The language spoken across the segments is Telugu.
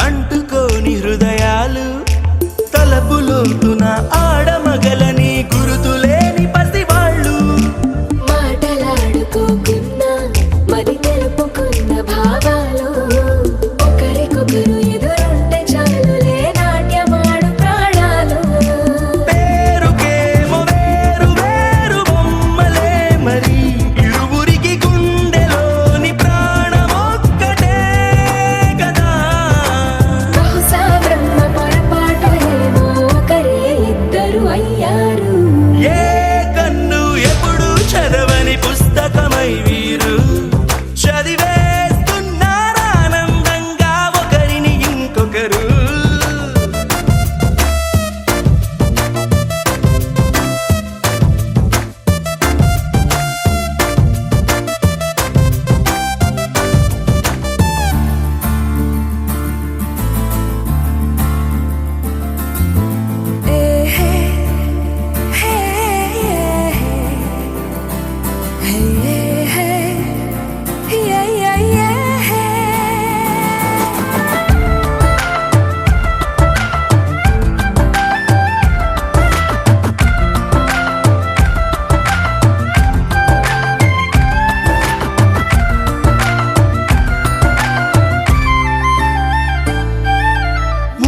అంటుకోని హృదయాలు తలపులోతున ఆడమగలని గురుతులేని పసివాళ్ళు మాటలాడుకోకున్నా మరి తెలుపుకున్న భావాలు ఒకరికొకరు ఎదురుంటే చాలులే నాట్యమాడు ప్రాణాలు పేరుకేమో వేరు వేరు బొమ్మలే మరి ఇరువురికి గుండెలోని ప్రాణమొక్కటే కదా బహుశా బ్రహ్మ పొరపాటు ఏమో ఒకరే ఇద్దరు అయ్యారు ఏ కన్ను ఎప్పుడు చదవని పుస్తకమై వీరు చదివేస్తున్నారానందంగా ఒకరిని ఇంకొకరు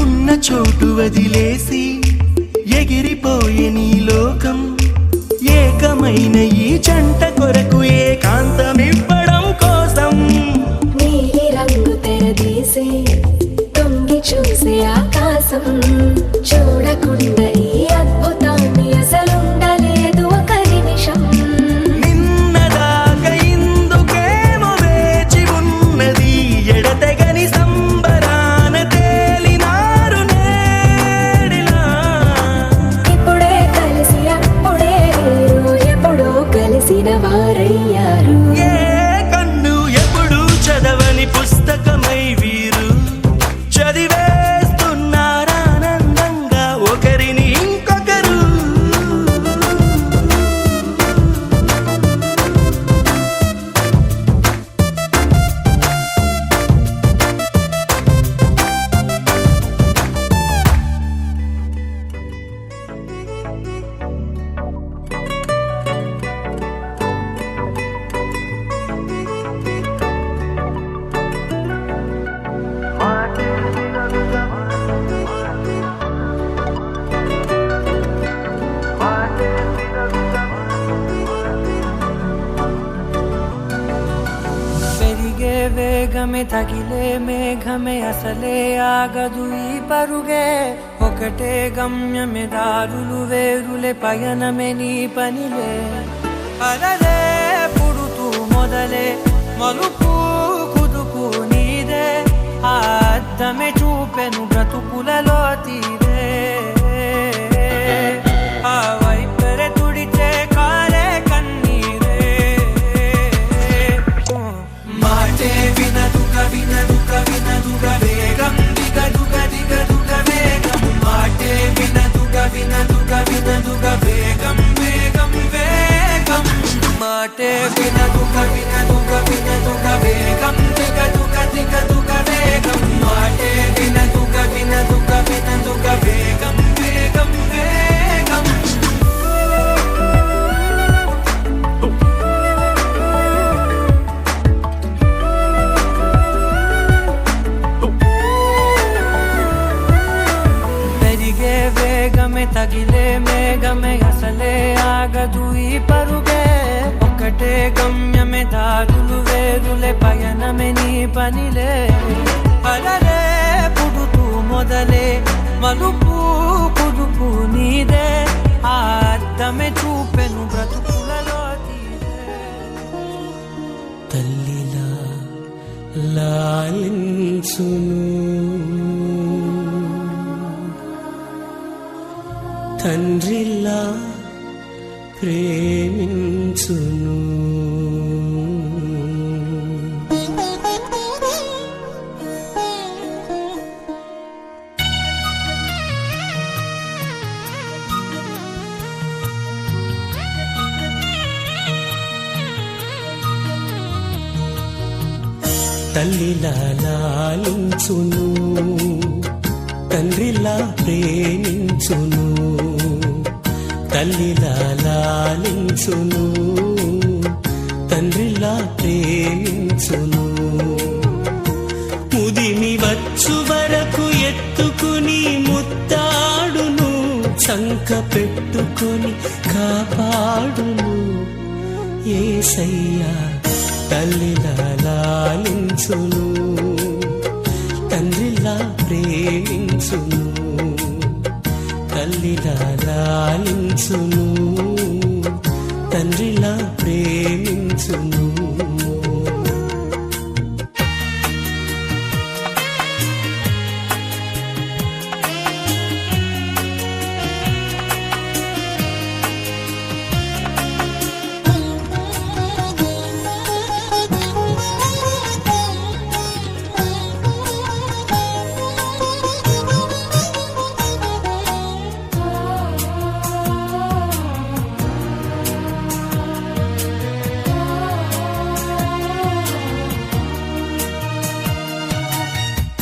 ఉన్న చోటు వదిలేసి ఎగిరిపోయే నీ లోకం ఏకమైన ఈ జంట కొరకు ఏకాంతమివ్వడం కోసం నీలి రంగు తెరదీసే తొంగి చూసే ఆకాశం చూడకుండా ఈ అద్భుతాన్ని అసలుండలేదు ఒక నిమిషం నిన్నదాకా ఇందుకేమో వేచి ఉన్నది ఎడతెగని సంబరాన తేలినారు నేడిలా ఇప్పుడే కలిసి అప్పుడే వీరు ఎప్పుడో కలిసిన వారయ్యారు ఏ కన్ను ఎప్పుడు చదవని పుస్తకమై వీరు చదివేస్తున్నారానందంగా ఒకరిని ఇంకొకరు పెరిగే వేగమే తగిలే మేఘమే అసలే ఆగదు ఈ పరుగే ఒకటే గమ్యమే దారులు వేరులే పయనమే నీ పనిలే అలలే పుడుతూ మొదలే మలుపు కుదుపు నీదే ఆ అద్దమే చూపెను బ్రతుకులలో తీరే ఆ వైపరే తుడిచే కాలే కన్నీరే మాటే వినదుగ వినదుగ వినదుగ వేగం దిగదుగ దిగదుగ వేగం మాటే వినదుగ వినదుగ వినదుగ వేగం వేగం వేగం మాటే వినదుగ వినదుగ వినదుగ వేగం దిగదుగ దిగదుగ వేగం మాటే వినదుగ వినదుగ వినదుగ వేగం వేగం వేగం పెరిగే వేగమే తగిలే మేఘమే అసలే ఆగదు ఈ పరుగే ఒకటే గమ్యమే దారులు వేరులే పయనమే నీ పనిలే అలలే పుడుతూ మొదలే మలుపు కుదుపు నీదే ఆ అద్దమే చూపెను బ్రతుకులలో తీరే తల్లిలా లాలించును తండ్రిలా ప్రేమించును తల్లిలా లాలించును, తండ్రిలా ప్రేమించును. తల్లిలా లాలించును, తండ్రిలా ప్రేమించును. ముదిమి వచ్చు వరకు ఎత్తుకుని ముత్తాడును, చంక పెట్టుకొని కాపాడును. యేసయ్యా తల్లిలా లాలించును, తండ్రిలా ప్రేమించును. తల్లిలా లాలించును, తండ్రిలా ప్రేమించును.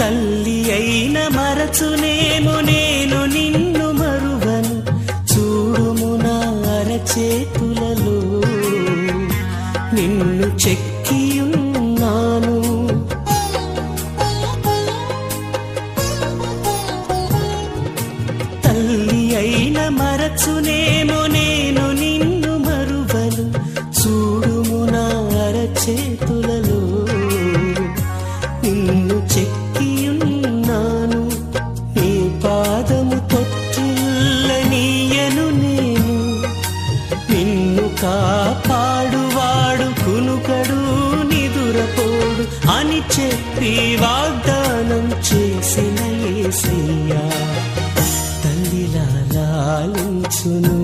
తల్లి అయిన మరచునేమో నేను నిన్ను మరువను, చూడుము నా అరచేతులలో నిన్ను చెక్కియున్నాను. తల్లి అయిన మరచునేమో నేను నిన్ను మరువను, చూడుము నా అరచేతులలో నిన్ను చెక్కియున్నాను. నీ పాదము తొట్టిల్లనీయను నేను, నిన్ను కాపాడువాడు కునుకడు నిదురపోడు అని చెప్పి వాగ్దానం చేసిన యేసయ్యా తల్లిలా లాలించును,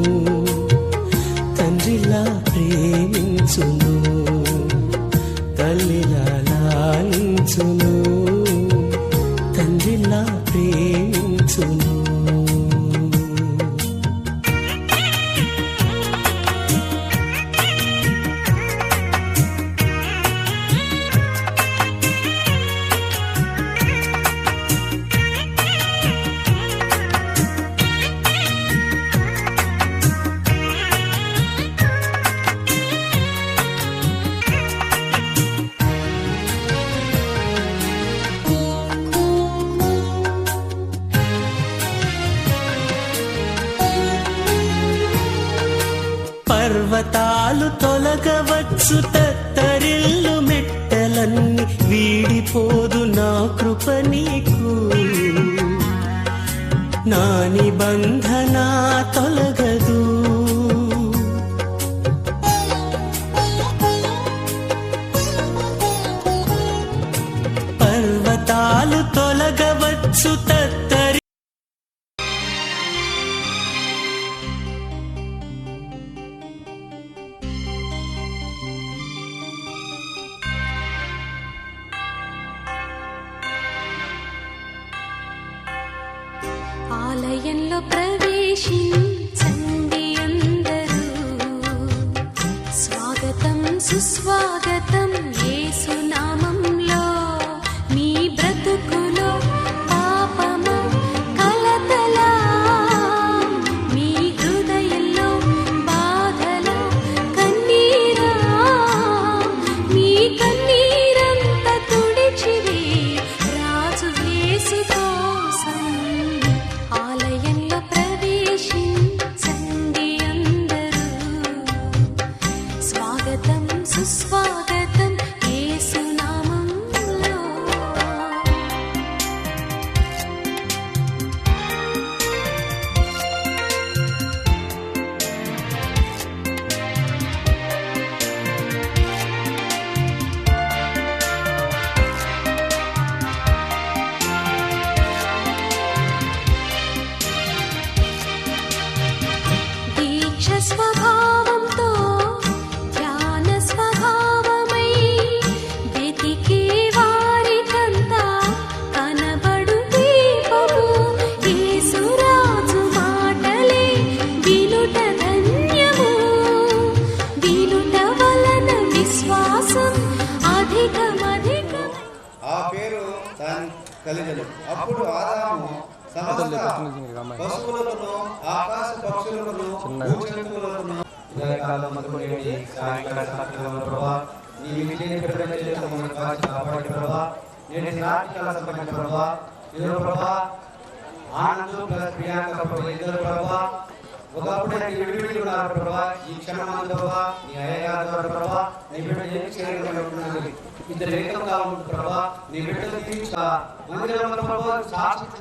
తండ్రిలా ప్రేమించును. తల్లిలా లాలించును, తండ్రిలా ప్రేమించును. పర్వతాలు తొలగవచ్చు, తత్తరిల్లు మెట్టలన్నీ వీడిపోదు నా కృప నీకు. నా నిబంధన తొలగదు, పర్వతాలు తొలగవచ్చు, తత్తరి ఆలయంలో ప్రవేశించండి అందరూ, స్వాగతం సుస్వాగతం యేసు నామంలో. మీ బ్రతుకులో పాపము కలతలా, మీ హృదయంలో బాధల కన్నీరా, మీ కన్నీరంత తుడిచివే రాజు యేసు కోసం. ఆలయంలో ప్రవేశించండి అందరూ, స్వాగతం సుస్వాగతం యేసు నామంలో. దీక్ష స్వభావంతో ధ్యాన కలిగెను. అప్పుడు ఆదాము సమస్త పశువులకును ఆకాశ పక్షులకును భూజంతువులకును ఉదయకాలం మొదలుకొని సాయంకాల సమయంలో ప్రభువా నీ విధిని ప్రతిదినము కాచి కాపాడి ప్రభువా నేటి రాత్రికాల సమయంలో ప్రభువా ఇదిగో ప్రభువా ఆనందం ప్లస్ ప్రియాంక ప్రభువా ఇద్దరు ప్రభువా ఒకప్పుడు నీ విడివిడి ఉన్నారు ప్రభువా ఈ క్షణమందు ప్రభువా నీ అయ్యగారి ద్వారా ప్రభువా నీ బిడ్డలు ఏం చేయగలుగుతున్నది ఇద్దరు ఏకంగా ఉంటుంది ప్రభువా నీ బిడ్డలు తీర్చా మందిరంలో ప్రభువా శాశ్వత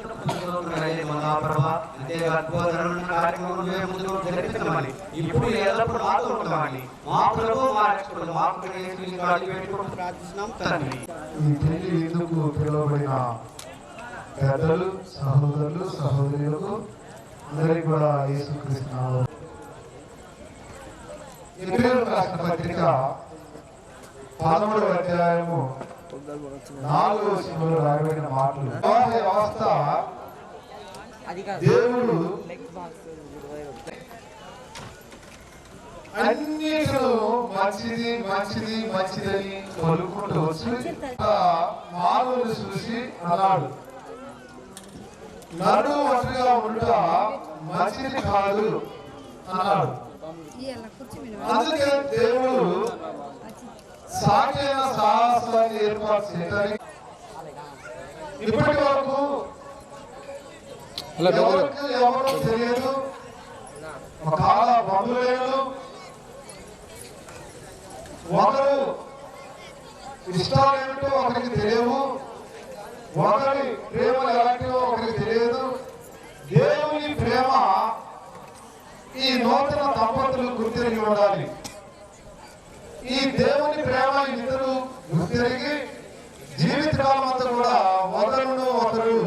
ప్రభువా అంతేగా అద్భుతమైన కార్యక్రమం ముందు జరిపిస్తున్నామని ఇప్పుడు ఎల్లప్పుడూ మాతో ఉంటామని మా ప్రభు మా రక్షకుడు మా పెట్టుకుంటూ ప్రార్థిస్తున్నాం తండ్రి. ఈ పెళ్లి విందుకు పిలువబడిన పెద్దలు సహోదరులు సహోదరులకు అందరికీ కూడా యేసుక్రీస్తు నామములో ఎబ్రేయులకు రాసిన పత్రిక 13వ అధ్యాయము 4వ వచనంలో రాయబడిన మాటలు వివాహ వ్యవస్థ దేవుడు అన్నిటిలో మంచిది మంచిది మంచిదని పలుకుంటూ వచ్చి మానవుని చూసి అన్నాడు, నడు ఒంటరిగా ఉండుట మంచిది కాదు అన్నాడు. అందుకే దేవుడు సాగైన సాహసాన్ని ఏర్పాటు చేయడానికి ఇప్పటి వరకు ఎవరికి ఎవరో తెలియదు, చాలా బంధువులు ఒకరు ఇష్టాలు ఏమిటో ఒకరికి తెలియవు, ఒకరి ప్రేమలు ఎలాంటివో ఒకరికి తెలియదు. దేవుని ప్రేమ ఈ నూతన దంపతులు గుర్తిరిగి ఉండాలి. ఈ దేవుని ప్రేమ ఇద్దరు గుర్తిరిగి జీవితకాలం అంతా కూడా ఒకరును ఒకరు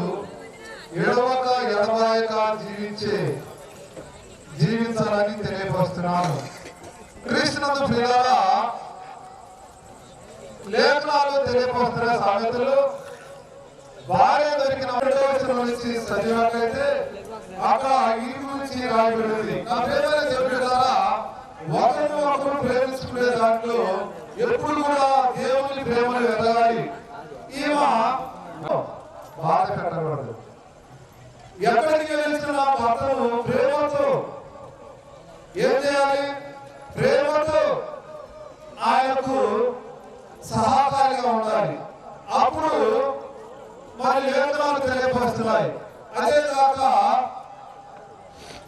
ఎడవక ఎడబాయక జీవించాలని తెలియపరుస్తున్నాను. క్రీస్తునందు ప్రియులారా, లేఖనాలు తెలియపరుస్తున్న సామెతలు భార్య దొరికిన నుంచి చదివినట్లయితే అక్కడ ఈ గురించి రాయబడింది. నా ప్రేమైన దేవుడి ద్వారా ఒకరిని ఒకరు ప్రేమించుకునే దాంట్లో ఎప్పుడు కూడా దేవుని ప్రేమను ఎదగాలి. ఈమె బాధ పెట్టకూడదు. ఎక్కడికి వెళ్తున్న భర్తను ప్రేమతో ఏం చేయాలి? ప్రేమతో ఆయనకు సహకారిగా ఉండాలి. అప్పుడు మరి లేఖనాలు తెలియపరుస్తున్నాయి. అదేకాక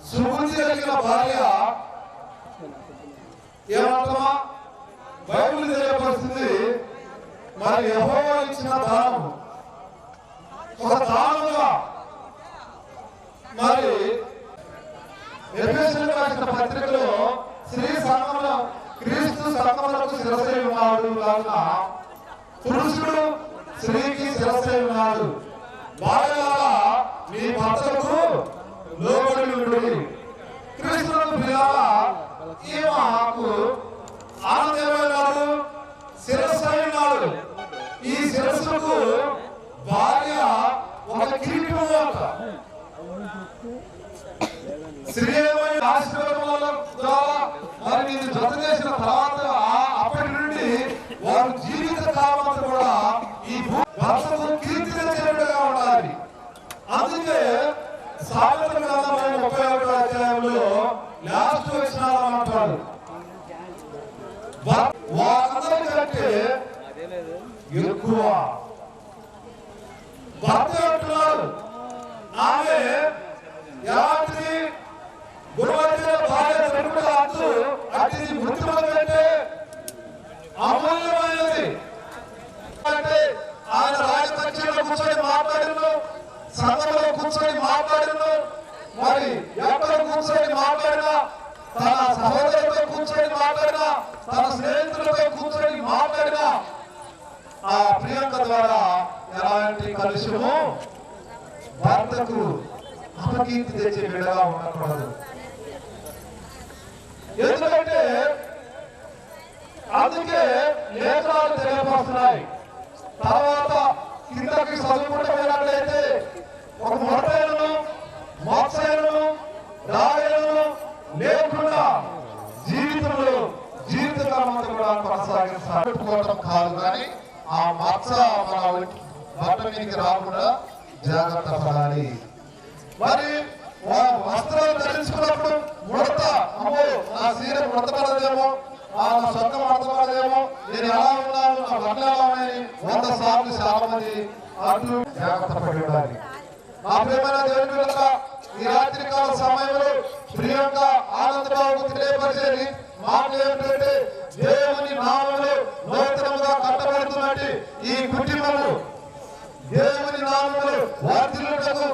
సుబుద్ధి కలిగిన భార్య ఏమంటామా బైబిల్ తెలియపరుస్తుంది. మరి యెహోవా ఇచ్చిన దానం ఒక దానముగా మరి ఎఫెసీయులకు రాసిన పత్రికలో స్త్రీ సంఘంలో క్రీస్తు సంఘములకు శిరస్సై ఉన్నాడు కావున పురుషుడు స్త్రీకి శిరస్సై ఉన్నాడు. భార్యలారా మీ భర్తలకు లోబడి ఉండుడి. క్రీస్తునందు ప్రియులారా, ఈమెకు ఆనందమైనాడు, శిరస్సై ఉన్నాడు. ఈ శిరస్సుకు భార్య ఒక కిరీటం ద్వారా శ్రీయమైన ఆశీర్వాదముల ద్వారా మరి నేను జత చేసిన తర్వాత అప్పటి నుండి వారు జీవిత కాలం కూడా ఈ భర్తకు కీర్తి తెచ్చేట్టుగా ఉండాలి. అందుకే సామెతల గ్రంథమైన 31వ అధ్యాయంలో లాస్ట్ వచనాలు అంటారు, వారందరికంటే ఎక్కువ భర్త అంటున్నాడు. ఆమె ఎలాంటిది? గుణవంతుల భార్య దొరుకుడు అంటూ అతిథి మృత్యుల కంటే అమూల్యమైనది. అంటే ఆయన రాజకక్షలో కూర్చొని మాట్లాడిను, సంఘంలో కూర్చొని మాట్లాడిను, మరి ఎక్కడ కూర్చొని మాట్లాడినా, తన సహోదరులతో కూర్చొని మాట్లాడినా, తన స్నేహితులతో కూర్చొని మాట్లాడినా ఆ ప్రియాంక ద్వారా ఎలాంటి కలుషము భర్తకు అపకీర్తి తెచ్చే బిడ్డగా ఉండకూడదు. ఎందుకంటే అందుకే లేఖనాలు తెలియపరుస్తున్నాయి. తర్వాత కిందకి చదువుకుంటూ వెళ్ళినట్లయితే ఒక మొట్టైనను మత్స్యను దాయలను లేకుండా జీవితకాలం అంతా కూడా కొనసాగించాలి. పెట్టుకోవటం కాదు, కానీ ఆ మత్స మన బట్ట మీదకి రాకుండా జాగ్రత్త పడాలి. మరి వస్త్రాలు ధరించుకున్నప్పుడు ముడత, అమ్మో నా సీర ముడత పడదేమో, నా సొంత ముడత పడదేమో, నేను ఎలా ఉన్నాను, నా బట్టలు ఎలా ఉన్నాయి 100 సార్లు చాలా మంది అటు జాగ్రత్త పడి ఉండాలి. నా ప్రియమైన దేవుని బిడ్డలారా, ఈ రాత్రి కాల సమయంలో ప్రియంగా ఆనందబాబుకు తెలియపరిచేది మాటలు ఏమిటంటే, దేవుని నామములో నూతనముగా కట్టబడుతున్నట్టు ఈ కుటుంబము దేవుని నామములో వర్ధిల్లుటకు,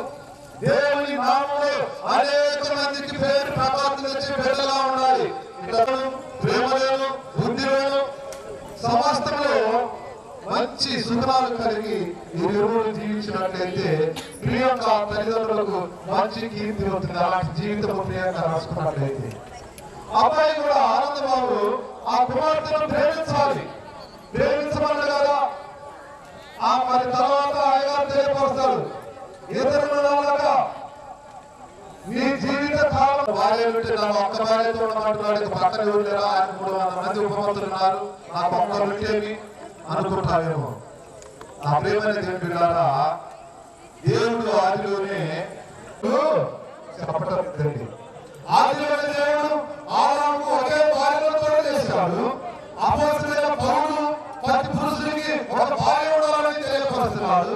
దేవుని నామములో అనేక మందికి పేరు ప్రఖ్యాతి తెచ్చి బిడ్డలా ఉండాలి. ప్రేమలేను, బుద్ధి లేను, సమస్తంలో మంచి సుఖాలు కలిగి ఇరువురు జీవించినట్లయితే ప్రియంగా తల్లిదండ్రులకు మంచి కీర్తి అవుతుంది. అలాంటి జీవితం ప్రియంగా రాసుకున్నట్లయితే అబ్బాయి కూడా ఆనందబాబు ఆ కుమార్తెను ప్రేమించాలి. ప్రేమించమని కదా మరి తర్వాత అయ్యగారు తెలియపరుస్తాడు, ఇతరులగా నీ జీవిత కాలం భార్య ఉంటే నా ఒక్క భార్యతో ఉన్నట్టున్నాడు, పక్కన వెళ్ళారా, ఆయన 300 మంది ఉపమంతులు ఉన్నారు, నా ఒక్కరు ఉంటేమి అనుకుంటావేమో. నా ప్రియమైన దేవుని బిడ్డలారా, దేవుడు ఆదిలోనే చెప్పటండి, ఆదిలోనే దేవుడు ఆదాముకు ఒకే భార్యతో చేశాడు. అపోస్తలుడైన పౌలు ప్రతి పురుషునికి ఒక భార్య ఉండాలని తెలియపరుస్తున్నాడు.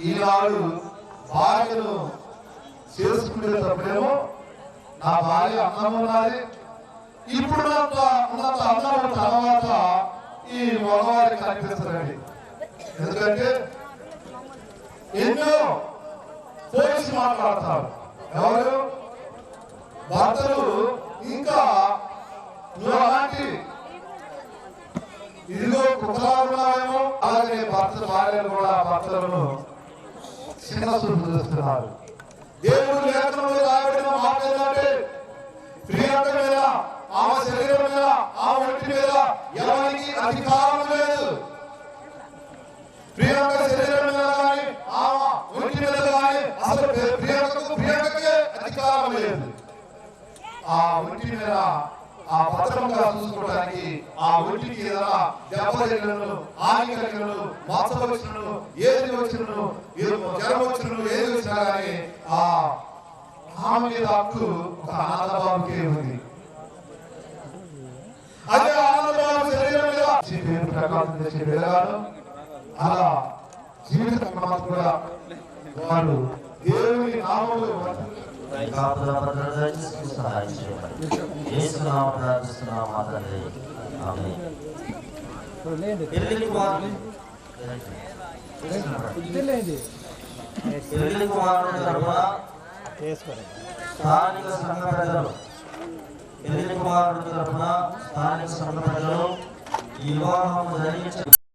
ఈనాడు భార్యను చేసుకునేటప్పుడేమో నా భార్య అన్నం ఉన్నది, ఇప్పుడు ఉన్నంత అన్నం తర్వాత ఈ మగవారికి కనిపిస్తుందండి. ఎందుకంటే ఎన్నో పోలీసు మాట్లాడతారు ఎవరు భర్తలు, ఇంకా నువ్వు అలాంటి ఇదిగో కుక్కలాగున్నావేమో, అలాగే భార్యలు కూడా భర్తలను చిన్న చూపు చూస్తున్నారు. దేవుడు లేఖనంలో రాయబడిన మాట ఏంటంటే, ప్రియంక మీద, ఆమె శరీరం మీద, ఆమె ఒంటి మీద ఎవరికి అధికారం లేదు. ప్రియంక శరీరం మీద కానీ, ఆమె ఒంటి మీద కానీ అసలు ప్రియంకకే అధికారం లేదు. ఆ ఒంటి మీద ఆ భద్రంగా చూసుకోవడానికి, ఆ ఒంటికి ఏదైనా దెబ్బ తగిలినను, హాని కలిగినను, మచ్చ వచ్చినను, ఏది వచ్చినను, జ్వరం వచ్చినను, ఏది వచ్చినా కానీ ఆ ఆమె మీద హక్కు ఒక ఆనందబాబుకే ఉంది. అదే ఆనందబాబు శరీరం మీద పేరు ప్రకాశం చేసే వెళ్ళగాను అలా జీవిత కూడా వారు దేవుని నామములు స్థానిక సంఘ ప్రజలు పెళ్లి కుమారుడు తరఫున స్థానిక సంఘ ప్రజలు ఈ వివాహం జరిగించారు.